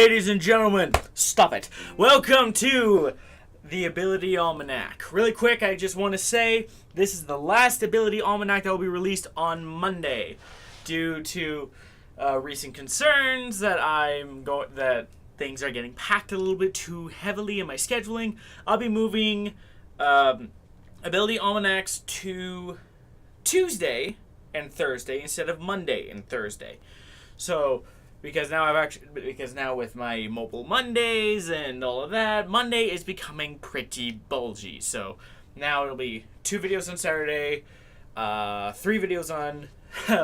ladies and gentlemen, stop it. Welcome to the Ability Almanac. Really quick, I just want to say this is the last Ability Almanac that will be released on Monday, due to recent concerns that things are getting packed a little bit too heavily in my scheduling. I'll be moving Ability Almanacs to Tuesday and Thursday instead of Monday and Thursday. So, because now with my mobile Mondays and all of that, Monday is becoming pretty bulgy. So now it'll be 2 videos on Saturday, 3 videos on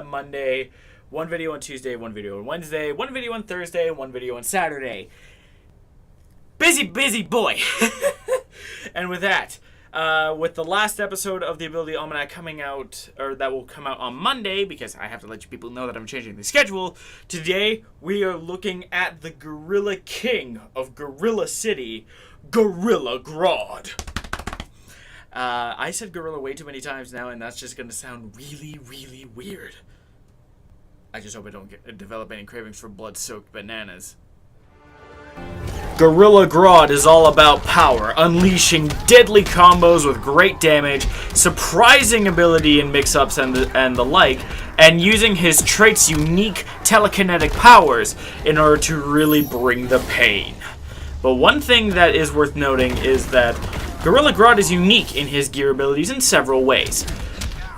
Monday, 1 video on Tuesday, 1 video on Wednesday, 1 video on Thursday, 1 video on Saturday. Busy boy. And with that, with the last episode of the Ability Almanac coming out, or that will come out on Monday, because I have to let you people know that I'm changing the schedule, today we are looking at the Gorilla King of Gorilla City, Gorilla Grodd. I said gorilla way too many times now, and that's just going to sound really weird. I just hope I don't develop any cravings for blood-soaked bananas. Gorilla Grodd is all about power, unleashing deadly combos with great damage, surprising ability in mix-ups and the like, and using his trait's unique telekinetic powers in order to really bring the pain. But one thing that is worth noting is that Gorilla Grodd is unique in his gear abilities in several ways.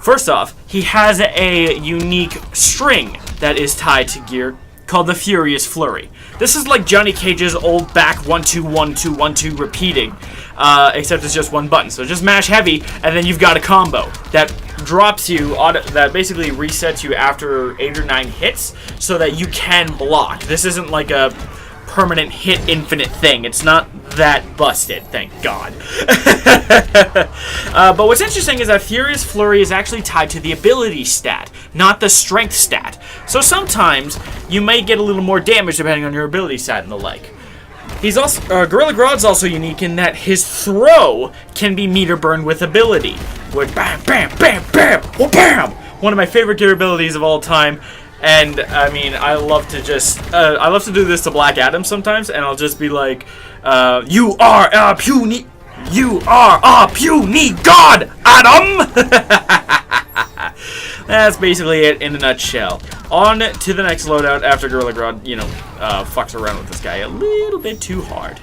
First off, he has a unique string that is tied to gear called the Furious Flurry. This is like Johnny Cage's old back 1-2-1-2-1-2 repeating, except it's just one button. So just mash heavy, and then you've got a combo that drops you, that basically resets you after 8 or 9 hits, so that you can block. This isn't like a permanent hit infinite thing. It's not that busted, thank God. But what's interesting is that Furious Flurry is actually tied to the ability stat, not the strength stat. So sometimes you may get a little more damage depending on your ability stat and the like. He's also Gorilla Grodd's also unique in that his throw can be meter burned with ability. With bam, bam, bam, bam, wha bam! One of my favorite gear abilities of all time. And, I mean, I love to do this to Black Adam sometimes, and I'll just be like, you are a puny god, Adam! That's basically it in a nutshell. On to the next loadout after Gorilla Grodd, fucks around with this guy a little bit too hard.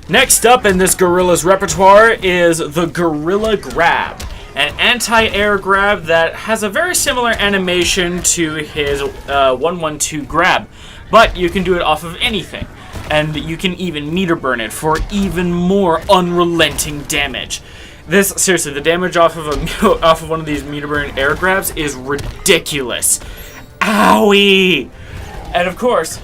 Next up in this Gorilla's repertoire is the Gorilla Grab, an anti-air grab that has a very similar animation to his 1-1-2 grab, but you can do it off of anything, and you can even meter burn it for even more unrelenting damage. Seriously, the damage off of one of these meter burn air grabs is ridiculous. Owie! And of course,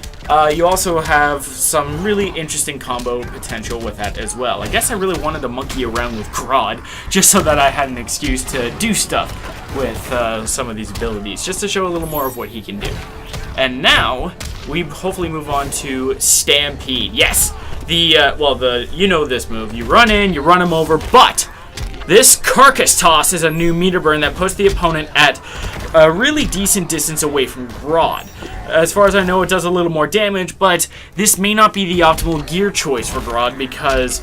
you also have some really interesting combo potential with that as well. I guess I really wanted to monkey around with Grodd, just so that I had an excuse to do stuff with some of these abilities, just to show a little more of what he can do. And now, we hopefully move on to Stampede. Yes, you know this move. You run in, you run him over, but this Carcass Toss is a new meter burn that puts the opponent at a really decent distance away from Grodd. As far as I know, it does a little more damage, but this may not be the optimal gear choice for Grodd because,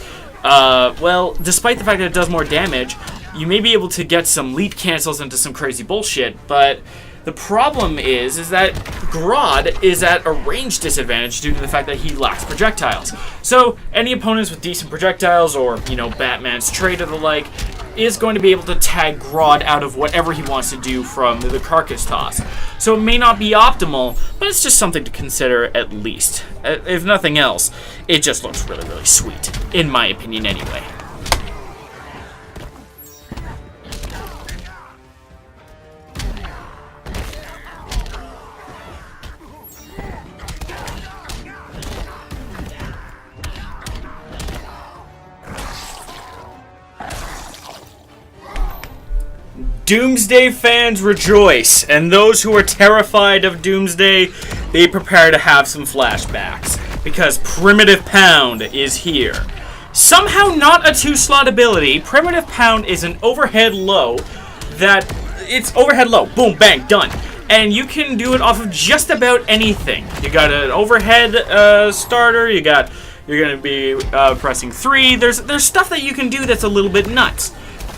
despite the fact that it does more damage, you may be able to get some leap cancels into some crazy bullshit, but the problem is that Grodd is at a range disadvantage due to the fact that he lacks projectiles. So, any opponents with decent projectiles or, Batman's trait or the like, is going to be able to tag Grodd out of whatever he wants to do from the Carcass Toss. So it may not be optimal, but it's just something to consider at least. If nothing else, it just looks really sweet, in my opinion anyway. Doomsday fans rejoice, and those who are terrified of Doomsday, they prepare to have some flashbacks, because Primitive Pound is here. Somehow not a 2-slot ability, Primitive Pound is an overhead low that, it's overhead low, boom, bang, done. And you can do it off of just about anything. You got an overhead starter, you're going to be pressing 3, there's stuff that you can do that's a little bit nuts.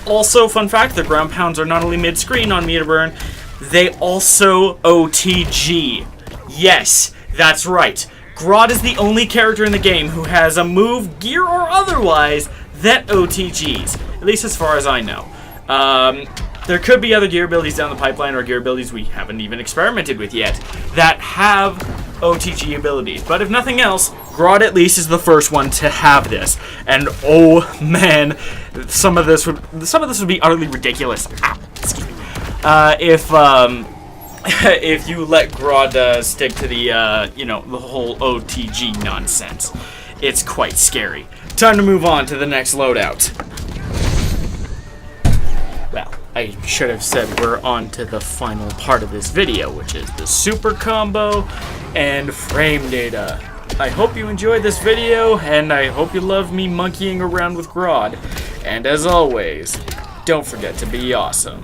Also, fun fact, the ground pounds are not only mid-screen on meter burn, they also OTG. Yes, that's right. Grodd is the only character in the game who has a move, gear or otherwise, that OTGs. At least as far as I know. There could be other gear abilities down the pipeline, or gear abilities we haven't even experimented with yet, that have OTG abilities. But if nothing else, Grodd at least is the first one to have this. And oh man, some of this would be utterly ridiculous. Excuse me. If you let Grodd stick to the the whole OTG nonsense. It's quite scary. Time to move on to the next loadout. Well, I should have said we're on to the final part of this video, which is the super combo and frame data. I hope you enjoyed this video, and I hope you love me monkeying around with Grodd. And as always, don't forget to be awesome.